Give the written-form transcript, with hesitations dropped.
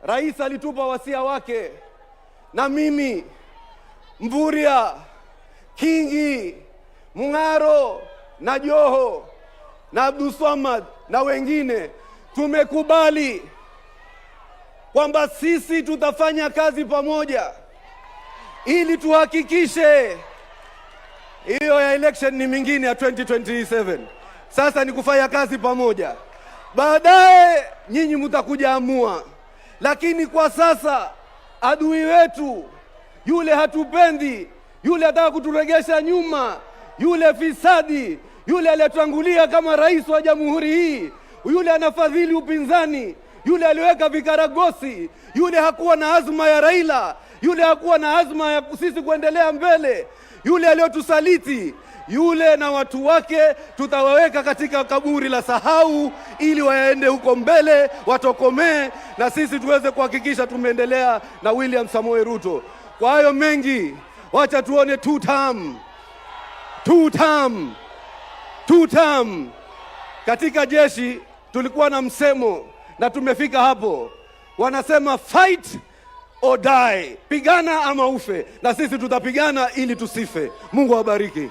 Rais alitupa wasia wake, na mimi Mvurya, Kingi, Mung'aro na Joho na Abdulswamad na wengine tumekubali kwamba sisi tutafanya kazi pamoja ili tuhakikishe hiyo ya election ni mingine ya 2027. Sasa ni kufanya kazi pamoja, baadaye nyinyi mtakuja amua. Lakini kwa sasa adui wetu yule hatupendi, yule ataka kuturegesha nyuma, yule fisadi, yule aliyetangulia kama rais wa jamhuri hii, yule anafadhili upinzani, yule aliweka vikaragosi, yule hakuwa na azma ya Raila, yule hakuwa na azma ya sisi kuendelea mbele, yule aliyotusaliti, yule na watu wake tutawaweka katika kaburi la sahau ili waende huko mbele watokomee, na sisi tuweze kuhakikisha tumeendelea na William Samoei Ruto. Kwa hayo mengi, wacha tuone two term. Katika jeshi tulikuwa na msemo na tumefika hapo, wanasema fight or die, pigana ama ufe, na sisi tutapigana ili tusife. Mungu awabariki.